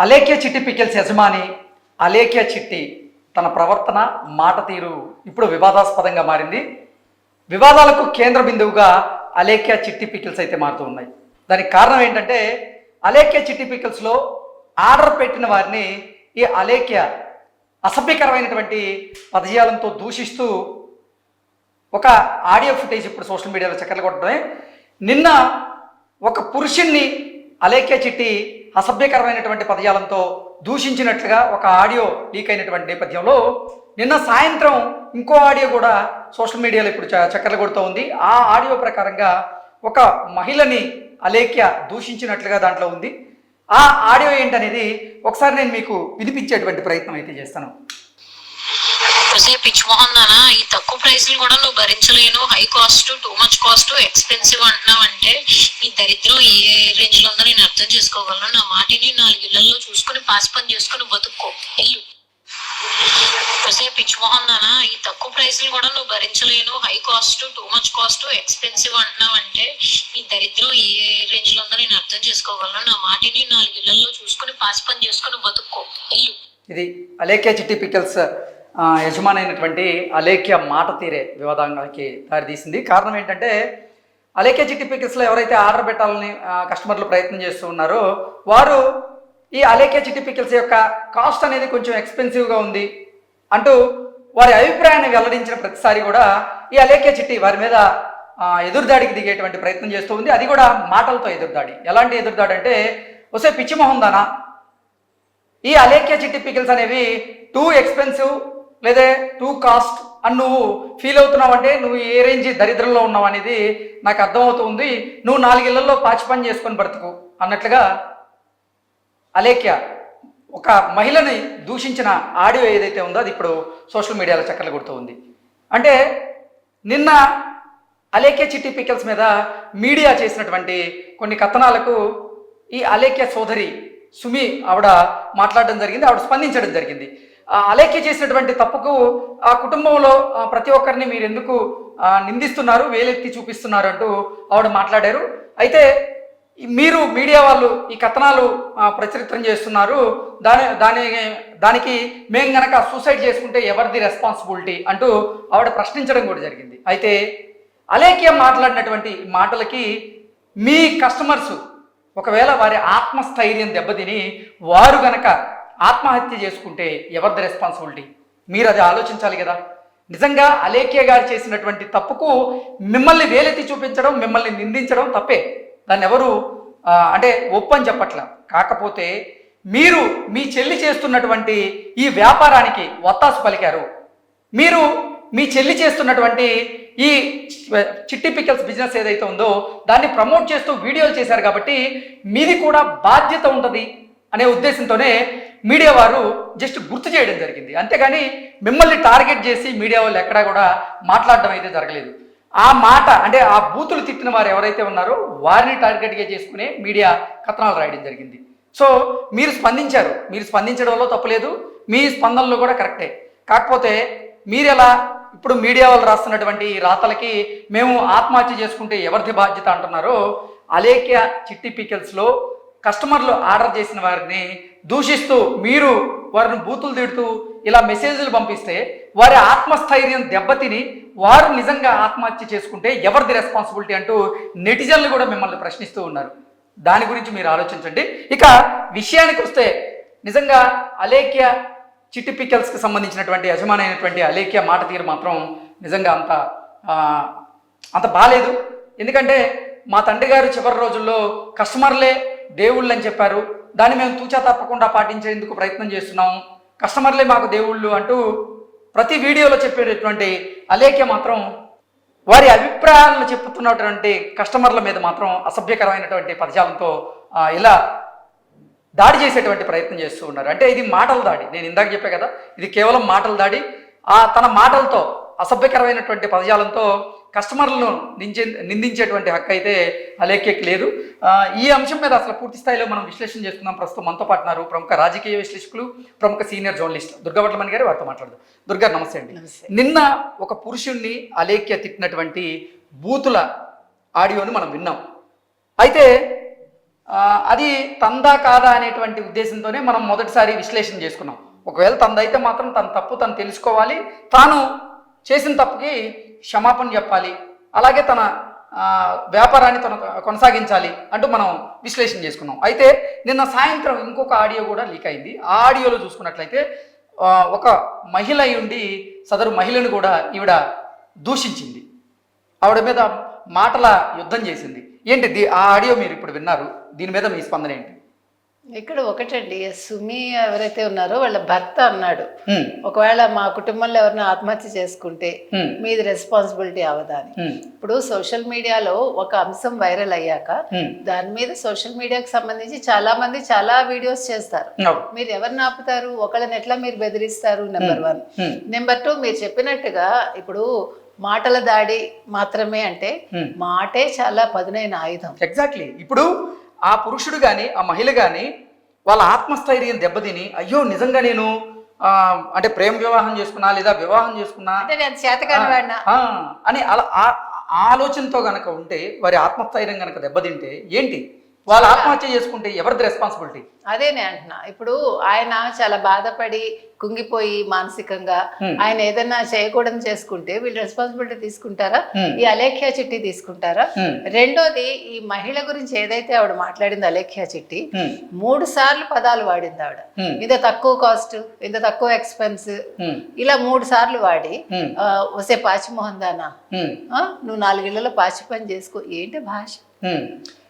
అలేఖ్య చిట్టి పికిల్స్ యజమాని అలేఖ్య చిట్టి తన ప్రవర్తన మాట తీరు ఇప్పుడు వివాదాస్పదంగా మారింది. వివాదాలకు కేంద్ర బిందువుగా అలేఖ్య చిట్టి పికిల్స్ అయితే మారుతూ ఉన్నాయి. దానికి కారణం ఏంటంటే అలేఖ్య చిట్టి పికిల్స్లో ఆర్డర్ పెట్టిన వారిని ఈ అలేఖ్య అసభ్యకరమైనటువంటి పదజాలంతో దూషిస్తూ ఒక ఆడియో ఫుటేజ్ ఇప్పుడు సోషల్ మీడియాలో చక్కర్లు కొట్టడమే. నిన్న ఒక పురుషుణ్ణి అలేఖ్య చిట్టి అసభ్యకరమైనటువంటి పదజాలంతో దూషించినట్లుగా ఒక ఆడియో లీక్ అయినటువంటి నేపథ్యంలో నిన్న సాయంత్రం ఇంకో ఆడియో కూడా సోషల్ మీడియాలో ఇప్పుడు చక్కర్లు కొడుతూ ఉంది. ఆ ఆడియో ప్రకారంగా ఒక మహిళని అలేఖ్య దూషించినట్లుగా దాంట్లో ఉంది. ఆ ఆడియో ఏంటనేది ఒకసారి నేను మీకు వినిపించేటువంటి ప్రయత్నం అయితే చేస్తాను. పిచ్చి మొహం దానా, ఈ తక్కువ ప్రైస్లు కూడా నువ్వు భరించలేను, high cost, too much cost, expensive అంటున్నావు అంటే ఈ దరిద్రం ఏ రేంజ్ లో ఉందో నేను అర్థం చేసుకోగలను. నా మాటిని 4 ఇళ్లలో చూసుకుని పాస్ పని చేసుకుని బతుక్కో వెళ్ళు. పిచ్చి మొహం దానా, ఈ తక్కువ ప్రైస్లు కూడా నువ్వు భరించలేను, high cost, too much cost, expensive అంటున్నావు అంటే ఈ దరిద్రం ఏ రేంజ్ లో ఉందో నేను అర్థం చేసుకోగలను. నా మాటిని 4 ఇళ్లలో చూసుకుని పాస్ పని చేసుకుని బతుక్కో వెళ్ళు. ఇది అలేఖ్య చిట్టి పికిల్స్ యజమాని అయినటువంటి అలేఖ్య మాట తీరే వివాదానికి దారితీసింది. కారణం ఏంటంటే అలేఖ్య చిట్టి పికిల్స్లో ఎవరైతే ఆర్డర్ పెట్టాలని కస్టమర్లు ప్రయత్నం చేస్తూ ఉన్నారో వారు ఈ అలేఖ్య చిట్టి పికిల్స్ యొక్క కాస్ట్ అనేది కొంచెం ఎక్స్పెన్సివ్గా ఉంది అంటూ వారి అభిప్రాయాన్ని వెల్లడించిన ప్రతిసారి కూడా ఈ అలేఖ్య చిట్టి వారి మీద ఎదురుదాడికి దిగేటువంటి ప్రయత్నం చేస్తూ ఉంది. అది కూడా మాటలతో ఎదురుదాడి. ఎలాంటి ఎదురుదాడి అంటే వస్తే పిచ్చి మొహం దానా, ఈ అలేఖ్య చిట్టి పికిల్స్ అనేవి టూ ఎక్స్పెన్సివ్ లేదా టూ కాస్ట్ అని నువ్వు ఫీల్ అవుతున్నావు అంటే నువ్వు ఏ రేంజ్ దరిద్రంలో ఉన్నావు అనేది నాకు అర్థమవుతుంది. నువ్వు 4 ఇళ్లలో పాచి పని చేసుకొని బ్రతుకు అన్నట్లుగా అలేఖ్య ఒక మహిళని దూషించిన ఆడియో ఏదైతే ఉందో అది ఇప్పుడు సోషల్ మీడియాలో చక్కర్లు కొడుతూ ఉంది. అంటే నిన్న అలేఖ్య చిట్టి పికిల్స్ మీద మీడియా చేసినటువంటి కొన్ని కథనాలకు ఈ అలేఖ్య సోదరి సుమి ఆవిడ మాట్లాడడం జరిగింది, ఆవిడ స్పందించడం జరిగింది. అలేఖ్య చేసినటువంటి తప్పుకు ఆ కుటుంబంలో ప్రతి ఒక్కరిని మీరు ఎందుకు నిందిస్తున్నారు, వేలెత్తి చూపిస్తున్నారు అంటూ ఆవిడ మాట్లాడారు. అయితే మీరు మీడియా వాళ్ళు ఈ కథనాలు ప్రచురితం చేస్తున్నారు, దానికి మేము గనక సూసైడ్ చేసుకుంటే ఎవరిది రెస్పాన్సిబిలిటీ అంటూ ఆవిడ ప్రశ్నించడం కూడా జరిగింది. అయితే అలేఖ్య మాట్లాడినటువంటి మాటలకి మీ కస్టమర్స్ ఒకవేళ వారి ఆత్మస్థైర్యం దెబ్బతిని వారు గనక ఆత్మహత్య చేసుకుంటే ఎవరిది రెస్పాన్సిబిలిటీ? మీరు అది ఆలోచించాలి కదా. నిజంగా అలేఖ్య గారు చేసినటువంటి తప్పుకు మిమ్మల్ని వేలెత్తి చూపించడం, మిమ్మల్ని నిందించడం తప్పే, దాన్ని ఎవరు అంటే ఒప్పని చెప్పట్ల. కాకపోతే మీరు మీ చెల్లి చేస్తున్నటువంటి ఈ వ్యాపారానికి వత్తాసు పలికారు. మీరు మీ చెల్లి చేస్తున్నటువంటి ఈ చిట్టి పికిల్స్ బిజినెస్ ఏదైతే ఉందో దాన్ని ప్రమోట్ చేస్తూ వీడియోలు చేశారు కాబట్టి మీది కూడా బాధ్యత ఉంటుంది అనే ఉద్దేశంతోనే మీడియా వారు జస్ట్ గుర్తు చేయడం జరిగింది. అంతేగాని మిమ్మల్ని టార్గెట్ చేసి మీడియా వాళ్ళు ఎక్కడా కూడా మాట్లాడడం అయితే జరగలేదు. ఆ మాట అంటే ఆ బూతులు తిట్టిన వారు ఎవరైతే ఉన్నారో వారిని టార్గెట్గా చేసుకునే మీడియా కథనాలు రాయడం జరిగింది. సో మీరు స్పందించారు, మీరు స్పందించడంలో తప్పలేదు, మీ స్పందనలు కూడా కరెక్టే. కాకపోతే మీరు ఎలా ఇప్పుడు మీడియా వాళ్ళు రాస్తున్నటువంటి రాతలకి మేము ఆత్మహత్య చేసుకుంటే ఎవరిది బాధ్యత అంటున్నారో అలేఖ్య చిట్టి పికిల్స్లో కస్టమర్లు ఆర్డర్ చేసిన వారిని దూషిస్తూ మీరు వారిని బూతులు తిడుతూ ఇలా మెసేజ్లు పంపిస్తే వారి ఆత్మస్థైర్యం దెబ్బతిని వారు నిజంగా ఆత్మహత్య చేసుకుంటే ఎవరిది రెస్పాన్సిబిలిటీ అంటూ నెటిజన్లు కూడా మిమ్మల్ని ప్రశ్నిస్తూ ఉన్నారు. దాని గురించి మీరు ఆలోచించండి. ఇక విషయానికి వస్తే నిజంగా అలేఖ్య చిట్టి పికిల్స్కి సంబంధించినటువంటి యజమాని అయినటువంటి అలేఖ్య మాట తీరు మాత్రం నిజంగా అంత బాలేదు. ఎందుకంటే మా తండ్రి గారు చివరి రోజుల్లో కస్టమర్లే దేవుళ్ళు అని చెప్పారు, దాన్ని మేము తూచా తప్పకుండా పాటించేందుకు ప్రయత్నం చేస్తున్నాము, కస్టమర్లే మాకు దేవుళ్ళు అంటూ ప్రతి వీడియోలో చెప్పేటటువంటి అలేఖ్య మాత్రం వారి అభిప్రాయాలను చెప్పుతున్నటువంటి కస్టమర్ల మీద మాత్రం అసభ్యకరమైనటువంటి పదజాలంతో ఇలా దాడి చేసేటువంటి ప్రయత్నం చేస్తూ ఉన్నారు. అంటే ఇది మాటల దాడి. నేను ఇందాక చెప్పే కదా, ఇది కేవలం మాటల దాడి. తన మాటలతో అసభ్యకరమైనటువంటి పదజాలంతో కస్టమర్లను నిందించేటువంటి హక్కు అయితే అలేఖ్యకి లేదు. ఈ అంశం మీద అసలు పూర్తి స్థాయిలో మనం విశ్లేషణ చేస్తున్నాం. ప్రస్తుతం మనతో పాటున్నారు ప్రముఖ రాజకీయ విశ్లేషకులు, ప్రముఖ సీనియర్ జర్నలిస్ట్ దుర్గావట్లమణి గారు. వారితో మాట్లాడదు. దుర్గా నమస్తే అండి. నిన్న ఒక పురుషుణ్ణి అలేఖ్య తిట్టినటువంటి బూతుల ఆడియోని మనం విన్నాం. అయితే అది తందా కాదా అనేటువంటి ఉద్దేశంతోనే మనం మొదటిసారి విశ్లేషణ చేసుకున్నాం. ఒకవేళ తందైతే మాత్రం తన తప్పు తను తెలుసుకోవాలి, తాను చేసిన తప్పుకి క్షమాపణ చెప్పాలి, అలాగే తన వ్యాపారాన్ని తను కొనసాగించాలి అంటూ మనం విశ్లేషణ చేసుకున్నాం. అయితే నిన్న సాయంత్రం ఇంకొక ఆడియో కూడా లీక్ అయింది. ఆ ఆడియోలో చూసుకున్నట్లయితే ఒక మహిళ ఉండి సదరు మహిళను కూడా ఈవిడ దూషించింది, ఆవిడ మీద మాటల యుద్ధం చేసింది. ఏంటి ఆ ఆడియో మీరు ఇప్పుడు విన్నారు, దీని మీద మీ స్పందన ఏంటి? ఇక్కడ ఒకటండి, సుమి ఎవరైతే ఉన్నారో వాళ్ళ భర్త అన్నాడు, ఒకవేళ మా కుటుంబంలో ఎవరైనా ఆత్మహత్య చేసుకుంటే మీది రెస్పాన్సిబిలిటీ అవదా అని. ఇప్పుడు సోషల్ మీడియాలో ఒక అంశం వైరల్ అయ్యాక దాని మీద సోషల్ మీడియాకి సంబంధించి చాలా మంది చాలా వీడియోస్ చేస్తారు. మీరు ఎవరిని ఆపుతారు? ఒకళ్ళని ఎట్లా మీరు బెదిరిస్తారు? నెంబర్ 1. నెంబర్ 2, మీరు చెప్పినట్టుగా ఇప్పుడు మాటల దాడి మాత్రమే అంటే మాటే చాలా పదునైన ఆయుధం. ఎగ్జాక్ట్లీ. ఇప్పుడు ఆ పురుషుడు కానీ ఆ మహిళ కానీ వాళ్ళ ఆత్మస్థైర్యం దెబ్బతిని అయ్యో నిజంగా నేను అంటే ప్రేమ వివాహం చేసుకున్నా లేదా వివాహం చేసుకున్నా అంటే నేను చేతకాని వాడినా అని అలా ఆలోచనతో గనక ఉంటే వారి ఆత్మస్థైర్యం గనక దెబ్బతింటే ఏంటి, వాళ్ళు ఆత్మహత్య చేసుకుంటే ఎవరిది రెస్పాన్సిబిలిటీ? అదే నేను అంటున్నా. ఇప్పుడు ఆయన చాలా బాధపడి కుంగిపోయి మానసికంగా ఆయన ఏదైనా చేయకూడదు చేసుకుంటే వీళ్ళు రెస్పాన్సిబిలిటీ తీసుకుంటారా? ఈ అలేఖ్య చిట్టి తీసుకుంటారా? రెండోది, ఈ మహిళ గురించి ఏదైతే ఆవిడ మాట్లాడింది అలేఖ్య చిట్టి 3 సార్లు పదాలు వాడింది ఆవిడ. ఇంత తక్కువ కాస్ట్, ఇంత తక్కువ ఎక్స్పెన్స్, ఇలా 3 సార్లు వాడి వసే పాచిమోహన్ దానా నువ్వు 4 ఇళ్లలో పాచి పని చేసుకో. ఏంటి భాష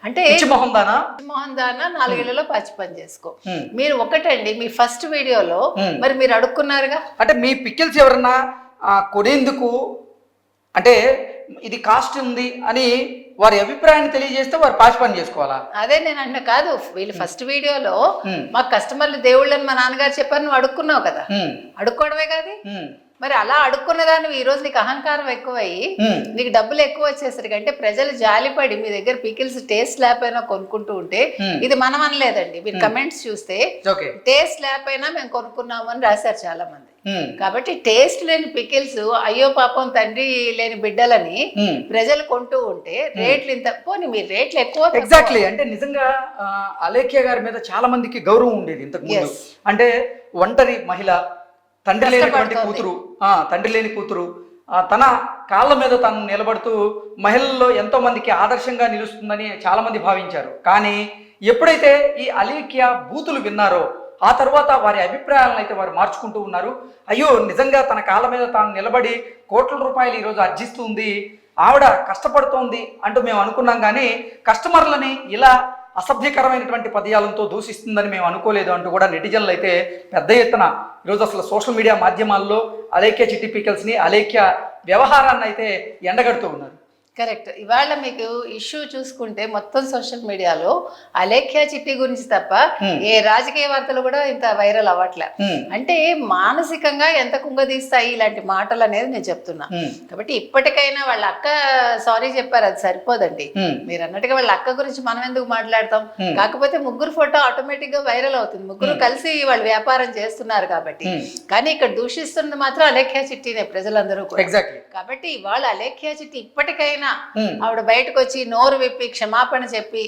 అంటే? మోహన్ దానా 4 ఇళ్లలో పాచి పని చేసుకో. మీరు ఒకటండి, మీ ఫస్ట్ వీడియోలో మరి మీరు అడుక్కున్నారుగా, అంటే మీ పికిల్స్ ఎవరన్నా కొనేందుకు అంటే ఇది కాస్ట్ ఉంది అని వారి అభిప్రాయాన్ని తెలియజేస్తే వారు పాచి పని చేసుకోవాలా? అదే నేను అంటే కాదు, వీళ్ళు ఫస్ట్ వీడియోలో మాకు కస్టమర్లు దేవుళ్ళని మా నాన్నగారు చెప్పారు, నువ్వు అడుక్కున్నావు కదా, అడుక్కోవడమే కాదు. మరి అలా అడుక్కున్న దాన్ని ఈ రోజు నీకు అహంకారం ఎక్కువయ్యి నీకు డబ్బులు ఎక్కువ వచ్చేసరికి, అంటే ప్రజలు జాలిపడి మీ దగ్గర పికిల్స్ టేస్ట్ లేకపోయినా కొనుక్కుంటూ ఉంటే, ఇది మనం అనలేదండి, మీరు కమెంట్స్ చూస్తే టేస్ట్ లేకపోయినా మేము కొనుక్కున్నాము అని రాశారు చాలా మంది. కాబట్టి టేస్ట్ లేని పికిల్స్ అయ్యో పాపం తండ్రి లేని బిడ్డలని ప్రజలు కొంటూ ఉంటే రేట్లు ఇంత పోనీ మీరు రేట్లు ఎక్కువ. ఎగ్జాక్ట్లీ. అంటే నిజంగా అలేఖ్య గారి మీద చాలా మందికి గౌరవం ఉండేది ఇంతకు ముందు. అంటే ఒంటరి మహిళ, తండ్రి లేని కూతురు తన కాళ్ళ మీద తను నిలబడుతూ మహిళల్లో ఎంతో మందికి ఆదర్శంగా నిలుస్తుందని చాలా మంది భావించారు. కానీ ఎప్పుడైతే ఈ అలేఖ్య బూతులు విన్నారో ఆ తర్వాత వారి అభిప్రాయాలను అయితే వారు మార్చుకుంటూ ఉన్నారు. అయ్యో నిజంగా తన కాళ్ళ మీద తాను నిలబడి కోట్ల రూపాయలు ఈరోజు ఆర్జిస్తుంది, ఆవిడ కష్టపడుతోంది అంటూ మేము అనుకున్నాం, కానీ కస్టమర్లని ఇలా అసభ్యకరమైనటువంటి పదయాలతో దూషిస్తుందని మేము అనుకోలేదు అంటూ కూడా నెటిజన్లు అయితే పెద్ద ఎత్తున ఈరోజు అసలు సోషల్ మీడియా మాధ్యమాల్లో అలేఖ్య చిట్టి పికల్స్ని, అలేఖ్య వ్యవహారాన్ని అయితే ఎండగడుతూ ఉన్నారు. కరెక్ట్. ఇవాళ మీకు ఇష్యూ చూసుకుంటే మొత్తం సోషల్ మీడియాలో అలేఖ్య చిట్టి గురించి తప్ప ఏ రాజకీయ వార్తలు కూడా ఇంత వైరల్ అవ్వట్లే. అంటే మానసికంగా ఎంత కుంగదీస్తాయి ఇలాంటి మాటలు అనేది నేను చెప్తున్నా. కాబట్టి ఇప్పటికైనా వాళ్ళ అక్క సారీ చెప్పారు, అది సరిపోదండి. మీరు అన్నట్టుగా వాళ్ళ అక్క గురించి మనం ఎందుకు మాట్లాడతాం? కాకపోతే ముగ్గురు ఫోటో ఆటోమేటిక్ గా వైరల్ అవుతుంది, ముగ్గురు కలిసి వాళ్ళు వ్యాపారం చేస్తున్నారు కాబట్టి. కానీ ఇక్కడ దూషిస్తున్నది మాత్రం అలేఖ్య చిట్టినే ప్రజలందరూ కూడా. కాబట్టి ఇవాళ అలేఖ్య చిట్టి ఇప్పటికైనా ఆవిడ బయటకు వచ్చి నోరు విప్పి క్షమాపణ చెప్పి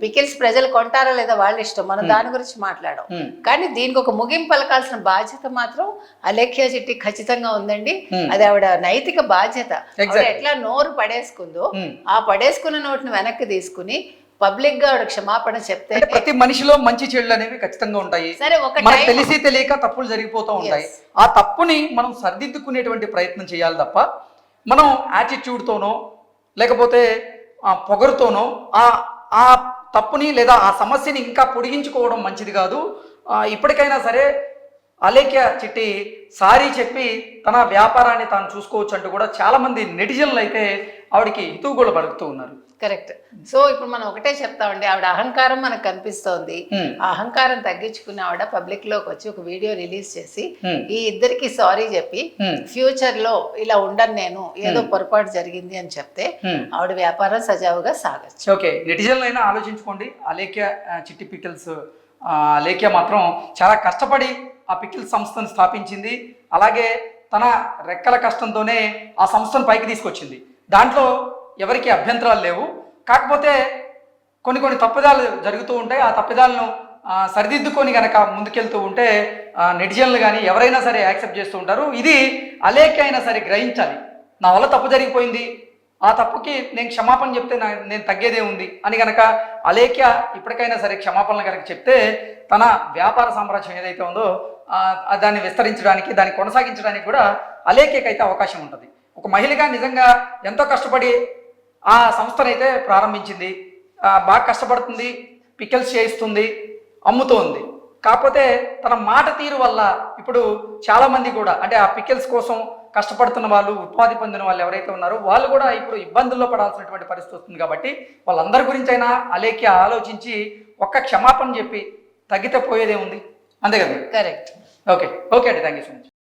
పికిల్స్ ప్రజలు కొంటారా లేదా వాళ్ళ ఇష్టం, మనం దాని గురించి మాట్లాడాం. కానీ దీనికి ఒక ముగింపు పలకాల్సిన బాధ్యత మాత్రం అలేఖ్య చిట్టి ఖచ్చితంగా ఉందండి. అది ఆవిడ నైతిక బాధ్యత. ఎట్లా నోరు పడేసుకుందో ఆ పడేసుకున్న నోటిని వెనక్కి తీసుకుని పబ్లిక్ గా ఆవిడ క్షమాపణ చెప్తే, ప్రతి మనిషిలో మంచి చెడులు అనేవి ఖచ్చితంగా ఉంటాయి. సరే, మనకు తెలిసి తెలియక తప్పులు జరిగిపోతూ ఉంటాయి. ఆ తప్పుని మనం సరిదిద్దుకునేటువంటి ప్రయత్నం చేయాలి తప్ప మనం యాటిట్యూడ్తోనో లేకపోతే పొగరుతోనో ఆ తప్పుని లేదా ఆ సమస్యని ఇంకా పొడిగించుకోవడం మంచిది కాదు. ఇప్పటికైనా సరే అలేఖ్య చిట్టి సారీ చెప్పి తన వ్యాపారాన్ని తాను చూసుకోవచ్చు అంటూ కూడా చాలా మంది నెటిజన్లు అయితే ఆవిడకి హితవుగోలు పలుకుతూ ఉన్నారు. కరెక్ట్. సో ఇప్పుడు మనం ఒకటే చెప్తామండి, ఆవిడ అహంకారం మనకు కనిపిస్తోంది. ఆ అహంకారం తగ్గించుకుని ఆవిడ పబ్లిక్ లోకి వచ్చి ఒక వీడియో రిలీజ్ చేసి ఈ ఇద్దరికి సారీ చెప్పి ఫ్యూచర్ లో ఇలా ఉండను నేను, ఏదో పొరపాటు జరిగింది అని చెప్తే ఆవిడ వ్యాపారం సజావుగా సాగచ్చు. ఓకే, నెటిజన్లు అయినా ఆలోచించుకోండి. అలేఖ్య చిట్టి పికిల్స్ అలేఖ్య మాత్రం చాలా కష్టపడి ఆ పికిల్స్ సంస్థను స్థాపించింది. అలాగే తన రెక్కల కష్టంతోనే ఆ సంస్థను పైకి తీసుకొచ్చింది. దాంట్లో ఎవరికి అభ్యంతరాలు లేవు. కాకపోతే కొన్ని తప్పిదాలు జరుగుతూ ఉంటాయి. ఆ తప్పిదాలను సరిదిద్దుకొని కనుక ముందుకెళ్తూ ఉంటే నెటిజన్లు కానీ ఎవరైనా సరే యాక్సెప్ట్ చేస్తూ ఉంటారు. ఇది అలేఖ్య అయినా సరే గ్రహించాలి. నా వల్ల తప్పు జరిగిపోయింది, ఆ తప్పుకి నేను క్షమాపణ చెప్తే నేను తగ్గేదే ఉంది అని కనుక అలేఖ్య ఇప్పటికైనా సరే క్షమాపణలు కనుక చెప్తే తన వ్యాపార సామ్రాజ్యం ఏదైతే ఉందో దాన్ని విస్తరించడానికి, దాన్ని కొనసాగించడానికి కూడా అలేఖ్యకైతే అవకాశం ఉంటుంది. ఒక మహిళగా నిజంగా ఎంతో కష్టపడి ఆ సంస్థనైతే ప్రారంభించింది, బాగా కష్టపడుతుంది, పికిల్స్ చేయిస్తుంది, అమ్ముతోంది. కాకపోతే తన మాట తీరు వల్ల ఇప్పుడు చాలామంది కూడా అంటే ఆ పికిల్స్ కోసం కష్టపడుతున్న వాళ్ళు, ఉపాధి పొందిన వాళ్ళు ఎవరైతే ఉన్నారో వాళ్ళు కూడా ఇప్పుడు ఇబ్బందుల్లో పడాల్సినటువంటి పరిస్థితి వస్తుంది. కాబట్టి వాళ్ళందరి గురించి అయినా అలేఖ్య ఆలోచించి ఒక్క క్షమాపణ చెప్పి తగ్గితే పోయేదే ఉంది. అంతే కదా? కరెక్ట్. ఓకే అండి, థ్యాంక్ యూ సో మచ్.